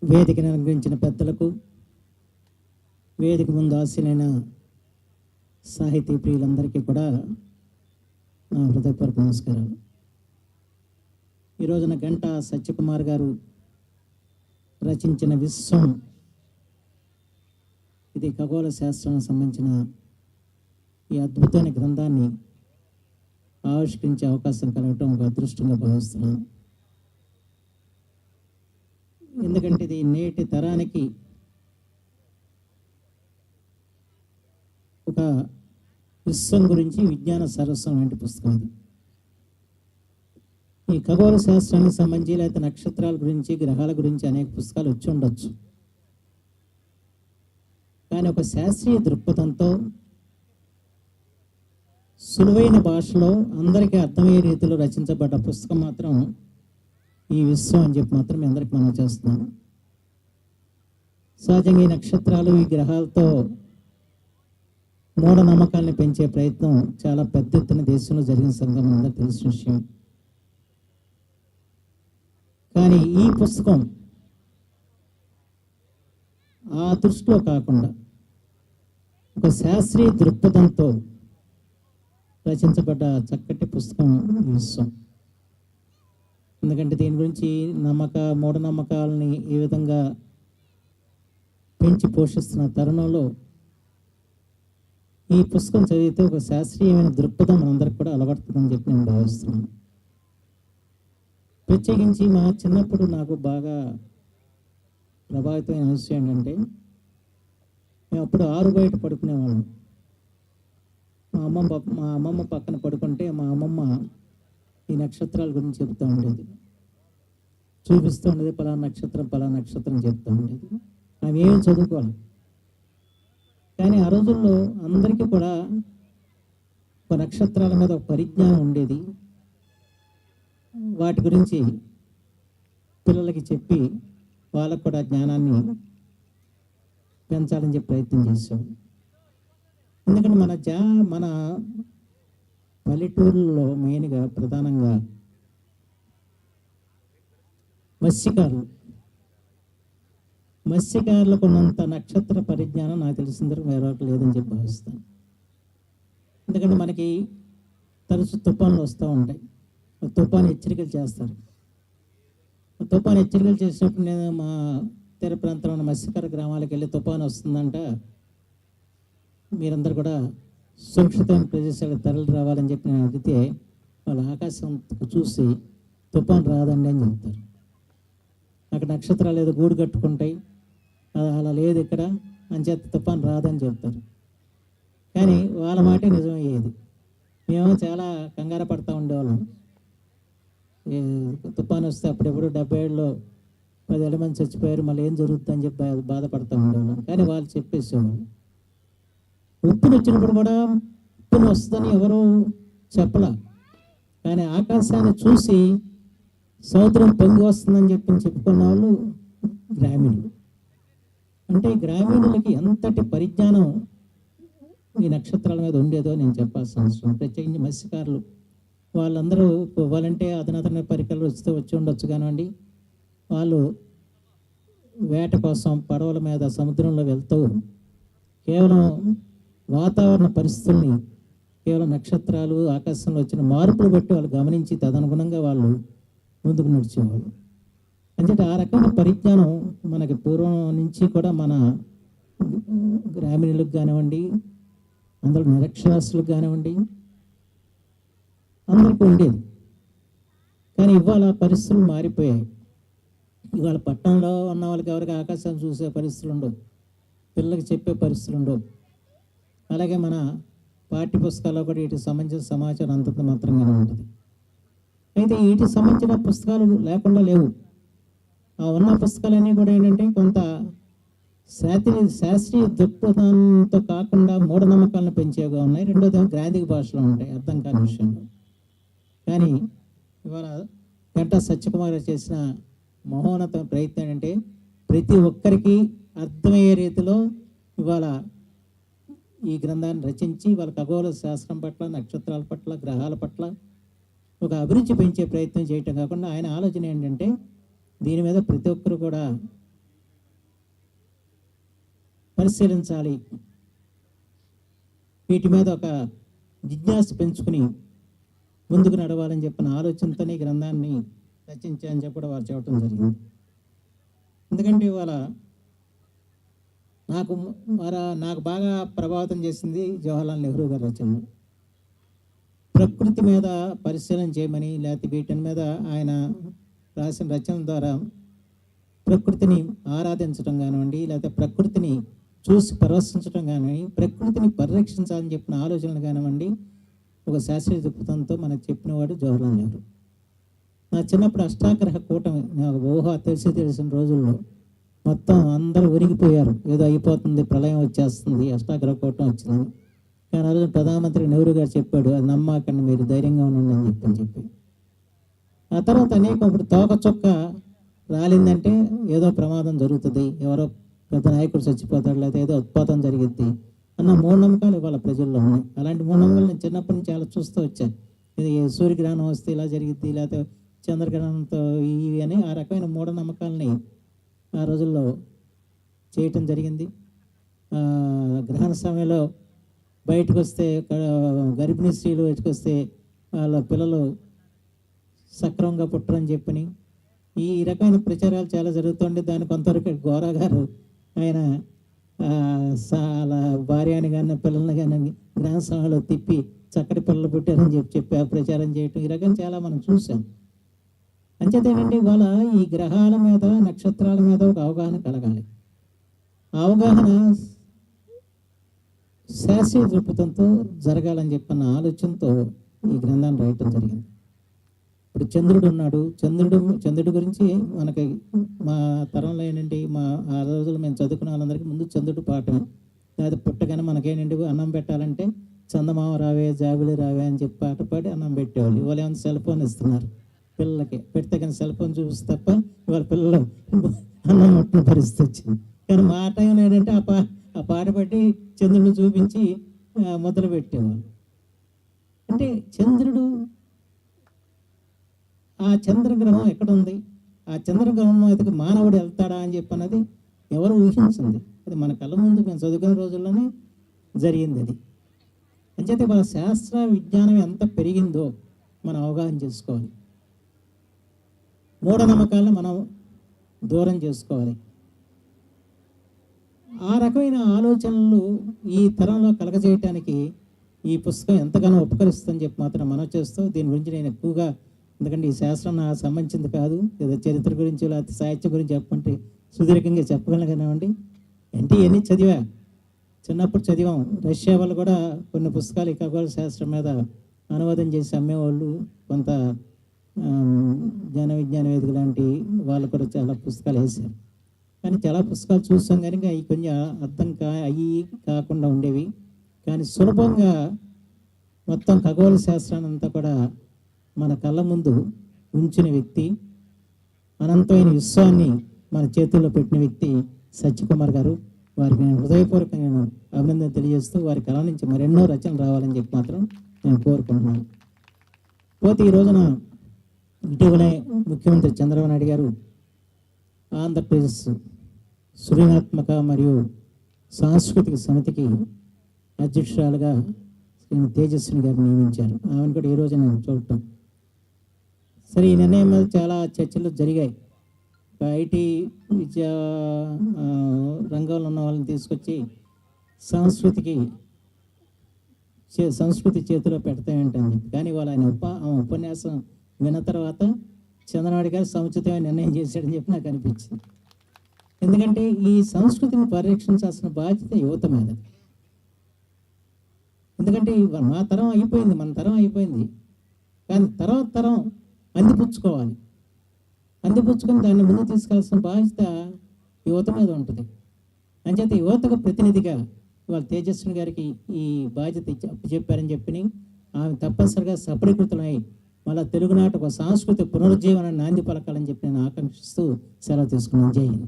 వేదికను అలంకరించిన పెద్దలకు, వేదిక ముందు ఆశీలైన సాహితీ ప్రియులందరికీ కూడా నా హృదయపూర్వక నమస్కారాలు. ఈ రోజున గంటా సత్యకుమార్ గారు రచించిన విశ్వం, ఇది ఖగోళ శాస్త్రానికి సంబంధించిన ఈ అద్భుతమైన గ్రంథాన్ని ఆవిష్కరించే అవకాశం కలగటం ఒక అదృష్టంగా భావిస్తున్నాను. ఎందుకంటే ఇది నేటి తరానికి ఒక విశ్వం గురించి విజ్ఞాన సరస్వం వంటి పుస్తకం. ఇది ఈ ఖగోళ శాస్త్రానికి సంబంధించి లేకపోతే నక్షత్రాల గురించి, గ్రహాల గురించి అనేక పుస్తకాలు వచ్చి ఉండొచ్చు. కానీ ఒక శాస్త్రీయ దృక్పథంతో సులువైన భాషలో అందరికీ అర్థమయ్యే రీతిలో రచించబడ్డ పుస్తకం మాత్రం ఈ విశ్వం అని చెప్పి మాత్రం మీ అందరికి మనం చేస్తున్నాం. సహజంగా ఈ నక్షత్రాలు, ఈ గ్రహాలతో మూఢనమ్మకాలను పెంచే ప్రయత్నం చాలా పెద్ద ఎత్తున దేశంలో జరిగిన సంగతి మనందరూ తెలిసిన విషయం. కానీ ఈ పుస్తకం ఆ దృష్టిలో కాకుండా ఒక శాస్త్రీయ దృక్పథంతో రచించబడ్డ చక్కటి పుస్తకం విశ్వం. ఎందుకంటే దీని గురించి మూఢనమ్మకాలని ఏ విధంగా పెంచి పోషిస్తున్న తరుణంలో ఈ పుస్తకం చదివితే ఒక శాస్త్రీయమైన దృక్పథం మనందరికి కూడా అలవడుతుందని చెప్పి నేను భావిస్తున్నాను. ప్రత్యేకించి మా చిన్నప్పుడు నాకు బాగా ప్రభావితమైన విషయం ఏంటంటే, మేము అప్పుడు ఆరు బయట పడుకునేవాళ్ళం. మా అమ్మమ్మ పక్కన పడుకుంటే మా అమ్మమ్మ ఈ నక్షత్రాల గురించి చెప్తూ ఉండేది, చూపిస్తూ ఉండేది. పలానా నక్షత్రం చెప్తూ ఉండేది. ఆమె ఏమి చదువుకోవాలి. కానీ ఆ రోజుల్లో అందరికీ కూడా ఒక నక్షత్రాల మీద ఒక పరిజ్ఞానం ఉండేది. వాటి గురించి పిల్లలకి చెప్పి వాళ్ళకు కూడా జ్ఞానాన్ని పెంచాలని చెప్పి ప్రయత్నం చేసాం. ఎందుకంటే మన పల్లెటూరులో మెయిన్గా ప్రధానంగా మత్స్యకారులకు ఉన్నంత నక్షత్ర పరిజ్ఞానం నాకు తెలిసిన వేరే లేదని చెప్పి భావిస్తాను. ఎందుకంటే మనకి తరచు తుఫాన్లు వస్తూ ఉంటాయి. తుఫాను హెచ్చరికలు చేస్తారు. తుఫాను హెచ్చరికలు చేసినప్పుడు నేను మా తీర ప్రాంతంలో ఉన్న మత్స్యకార గ్రామాలకు వెళ్ళి తుఫాను వస్తుందంట, మీరందరూ కూడా సురక్షితమైన ప్రదేశాలకు తరలి రావాలని చెప్పి నేను అడిగితే వాళ్ళు ఆకాశం చూసి తుఫాను రాదండి అని చెప్తారు. అక్కడ నక్షత్రాలు ఏదో గూడు కట్టుకుంటాయి, అలా లేదు ఇక్కడ అని చేత తుఫాను రాదని చెప్తారు. కానీ వాళ్ళ మాటే నిజమయ్యేది. మేము చాలా కంగారు పడుతూ ఉండేవాళ్ళం. తుఫాను వస్తే అప్పుడెప్పుడు 70 10 మంది చచ్చిపోయారు, మళ్ళీ ఏం జరుగుతుందని చెప్పి బాధపడుతూ ఉండేవాళ్ళం. కానీ వాళ్ళు చెప్పేసేవాళ్ళు. ఉప్పును వచ్చినప్పుడు కూడా ఉప్పును వస్తుందని ఎవరూ చెప్పలా. కానీ ఆకాశాన్ని చూసి సముద్రం పొంగి వస్తుందని చెప్పుకున్న వాళ్ళు గ్రామీణులు. అంటే గ్రామీణులకి ఎంతటి పరిజ్ఞానం ఈ నక్షత్రాల మీద ఉండేదో నేను చెప్పాల్సిన అవసరం. ప్రత్యేకించి మత్స్యకారులు వాళ్ళందరూ వాళ్ళంటే అధునాతన పరికరాలు వచ్చి ఉండొచ్చు కానివ్వండి, వాళ్ళు వేట కోసం పడవల మీద సముద్రంలో వెళ్తూ కేవలం వాతావరణ పరిస్థితుల్ని, కేవలం నక్షత్రాలు, ఆకాశంలో వచ్చిన మార్పులు బట్టి వాళ్ళు గమనించి తదనుగుణంగా వాళ్ళు ముందుకు నడిచేవాళ్ళు. అంటే ఆ రకమైన పరిజ్ఞానం మనకి పూర్వం నుంచి కూడా మన గ్రామీణులకు కానివ్వండి, అందులో నిరక్షరాస్యులకు కానివ్వండి, అందరికీ ఉండేది. కానీ ఇవాళ పరిస్థితులు మారిపోయాయి. ఇవాళ పట్టణంలో ఉన్న వాళ్ళకి ఎవరికి ఆకాశాన్ని చూసే పరిస్థితులు ఉండవు, పిల్లలకి చెప్పే పరిస్థితులు ఉండవు. అలాగే మన పాఠ్య పుస్తకాల్లో కూడా వీటికి సంబంధించిన సమాచారం అంతంత మాత్రంగానే ఉంటుంది. అయితే వీటికి సంబంధించిన పుస్తకాలు లేకుండా లేవు. ఆ ఉన్న పుస్తకాలన్నీ కూడా ఏంటంటే కొంత శాస్త్రీయ దృక్పథంతో కాకుండా మూఢనమ్మకాలను పెంచేగా ఉన్నాయి. రెండోది గ్రాంధిక భాషలో ఉంటాయి, అర్థం కాని విషయంలో. కానీ ఇవాళ గంటా సత్యకుమార్ చేసిన మహోన్నత ప్రయత్నం ఏంటంటే ప్రతి ఒక్కరికి అర్థమయ్యే రీతిలో ఇవాళ ఈ గ్రంథాన్ని రచించి వాళ్ళ ఖగోళ శాస్త్రం పట్ల, నక్షత్రాల పట్ల, గ్రహాల పట్ల ఒక అభిరుచి పెంచే ప్రయత్నం చేయటం కాకుండా ఆయన ఆలోచన ఏంటంటే దీని మీద ప్రతి ఒక్కరు కూడా పరిశీలించాలి, వీటి మీద ఒక జిజ్ఞాస పెంచుకుని ముందుకు నడవాలని చెప్పిన ఆలోచనతోనే గ్రంథాన్ని రచించాలని చెప్పి కూడా వారు చెప్పడం జరిగింది. ఎందుకంటే ఇవాళ నాకు బాగా ప్రభావితం చేసింది జవహర్లాల్ నెహ్రూ గారి రచనలు. ప్రకృతి మీద పరిశీలన చేయమని, లేకపోతే వీటి మీద ఆయన రాసిన రచన ద్వారా ప్రకృతిని ఆరాధించడం కానివ్వండి, లేకపోతే ప్రకృతిని చూసి పరవశించడం కానివ్వండి, ప్రకృతిని పరిరక్షించాలని చెప్పిన ఆలోచనలు కానివ్వండి, ఒక శాస్త్రీయ దృక్పథంతో మనకు చెప్పినవాడు జవహర్లాల్ నెహ్రూ. నా చిన్నప్పుడు అష్టాగ్రహ కూటమి నాకు ఊహ తెలిసిన రోజుల్లో మొత్తం అందరూ ఉరిగిపోయారు, ఏదో అయిపోతుంది, ప్రళయం వచ్చేస్తుంది, అష్టాగ్రహ కూటమి వచ్చిందని. కానీ ఆ రోజు ప్రధానమంత్రి నెహ్రూ గారు చెప్పాడు, అది నమ్మకండి, మీరు ధైర్యంగా ఉండండి అని చెప్పి. ఆ తర్వాత ఇప్పుడు తోక చుక్క రాలిందంటే ఏదో ప్రమాదం జరుగుతుంది, ఎవరో పెద్ద నాయకుడు చచ్చిపోతాడు, లేకపోతే ఏదో ఉత్పాతం జరిగిద్ది అన్న మూఢనమ్మకాలు ఇవాళ ప్రజల్లో ఉన్నాయి. అలాంటి మూఢనమ్మకాలు నేను చిన్నప్పటి నుంచి చాలా చూస్తూ వచ్చాను. ఇది సూర్యగ్రహణం వస్తే ఇలా జరిగిద్ది, లేకపోతే చంద్రగ్రహణంతో ఇవి అని ఆ రకమైన మూఢనమ్మకాలని ఆ రోజుల్లో చేయటం జరిగింది. గ్రహణ సమయంలో బయటకు వస్తే, గర్భిణీ స్త్రీలు బయటకు వస్తే వాళ్ళ పిల్లలు సక్రమంగా పుట్టరని చెప్పని ఈ రకమైన ప్రచారాలు చాలా జరుగుతుండే. దాని కొంతవరకు గోరా గారు ఆయన భార్యని కానీ పిల్లల్ని కానీ గ్రహణ సమయంలో తిప్పి చక్కటి పిల్లలు పుట్టారని చెప్పి ప్రచారం చేయటం, ఈ రకం చాలా మనం చూసాం. అంచేతేనండి ఇవాళ ఈ గ్రహాల మీద, నక్షత్రాల మీద ఒక అవగాహన కలగాలి. అవగాహన శాస్త్రీయ దృక్పథంతో జరగాలని చెప్పిన ఆలోచనతో ఈ గ్రంథాన్ని రాయటం జరిగింది. ఇప్పుడు చంద్రుడు ఉన్నాడు, చంద్రుడి గురించి మనకి మా తరంలో ఏంటంటే, ఆ రోజులు మేము చదువుకున్న వాళ్ళందరికీ ముందు చంద్రుడు పాఠమే. లేదా పుట్టగానే మనకేంటంటే అన్నం పెట్టాలంటే చందమామ రావే, జాబిలి రావే అని చెప్పి పాట పాడి అన్నం పెట్టేవాళ్ళు. ఇవాళ ఏమైనా సెల్ ఫోన్ ఇస్తున్నారు పిల్లలకి, పెడితే కానీ సెల్ ఫోన్ చూపిస్తే తప్ప ఇవాళ పిల్లలు అన్నం ముట్టిన పరిస్థితి వచ్చింది. కానీ మా టైంలో ఏంటంటే ఆ పాట పెట్టి చంద్రుడిని చూపించి మొదలు పెట్టేవాళ్ళు. అంటే చంద్రుడు, ఆ చంద్రగ్రహం ఎక్కడుంది, ఆ చంద్రగ్రహం మీదకి మానవుడు వెళ్తాడా అని చెప్పి అన్నది ఎవరు ఊహించింది? అది మన కళ్ళ ముందు మేము చదువుకునే రోజుల్లోనే జరిగింది. అది అంచేతే మన శాస్త్ర విజ్ఞానం ఎంత పెరిగిందో మనం అవగాహన చేసుకోవాలి. మూఢనమ్మకాలను మనం దూరం చేసుకోవాలి. ఆ రకమైన ఆలోచనలు ఈ తరంలో కలగజేయటానికి ఈ పుస్తకం ఎంతగానో ఉపకరిస్తుందని చెప్పి మాత్రం మనం చేస్తూ, దీని గురించి నేను ఎక్కువగా, ఎందుకంటే ఈ శాస్త్రం నాకు సంబంధించింది కాదు, ఏదో చరిత్ర గురించి లేకపోతే సాహిత్యం గురించి చెప్పమంటే సుదీర్ఘంగా చెప్పగలను కానివ్వండి. అంటే ఇవన్నీ చదివా, చిన్నప్పుడు చదివాం. రష్యా వాళ్ళు కూడా కొన్ని పుస్తకాలు ఈ ఖగోళ శాస్త్రం మీద అనువాదం చేసి అమ్మేవాళ్ళు. కొంత జ్ఞాన విజ్ఞాన వేదిక లాంటి వాళ్ళు కూడా చాలా పుస్తకాలు వేశారు. కానీ చాలా పుస్తకాలు చూస్తాం కానీ అవి కొంచెం అర్థం కాకుండా ఉండేవి. కానీ సులభంగా మొత్తం ఖగోళ శాస్త్రాన్ని అంతా కూడా మన కళ్ళ ముందు ఉంచిన వ్యక్తి, అనంతమైన విశ్వాన్ని మన చేతుల్లో పెట్టిన వ్యక్తి సత్యకుమార్ గారు. వారికి నేను హృదయపూర్వకంగా నేను అభినందన తెలియజేస్తూ, వారి కళ నుంచి మరెన్నో రచనలు రావాలని చెప్పి మాత్రం నేను కోరుకుంటున్నాను. పోతే ఈ రోజున ఇటీవలే ముఖ్యమంత్రి చంద్రబాబు నాయుడు గారు ఆంధ్రప్రదేశ్ సృజనాత్మక మరియు సాంస్కృతిక సమితికి అధ్యక్షురాలుగా శ్రీ తేజస్విని గారిని నియమించారు. ఆమెను కూడా ఈ రోజు నేను చూడటం సరే. ఈ నిర్ణయం మీద చాలా చర్చలు జరిగాయి. ఐటీ విద్యా రంగంలో ఉన్న వాళ్ళని తీసుకొచ్చి సంస్కృతి చేతిలో పెడతామేంటని చెప్పి. కానీ వాళ్ళు ఆయన ఉపన్యాసం విన్న తర్వాత చంద్రబాబు గారు సముచితమైన నిర్ణయం చేశాడని చెప్పి నాకు అనిపించింది. ఎందుకంటే ఈ సంస్కృతిని పరిరక్షించాల్సిన బాధ్యత యువత మీద. ఎందుకంటే మా తరం అయిపోయింది, మన తరం అయిపోయింది. కానీ తర్వాత తరం అందిపుచ్చుకోవాలి. అందిపుచ్చుకొని దాన్ని ముందు తీసుకెళ్లాల్సిన బాధ్యత యువత మీద ఉంటుంది. అంచేత యువతకు ప్రతినిధిగా వాళ్ళ తేజస్విని గారికి ఈ బాధ్యత చెప్పారని చెప్పి ఆమె తప్పనిసరిగా సఫలీకృతమై మళ్ళీ తెలుగునాట ఒక సాంస్కృతిక పునరుజ్జీవనాన్ని నాంది పలకాలని చెప్పి నేను ఆకాంక్షిస్తూ సెలవు తీసుకున్నాను. జై హింద్.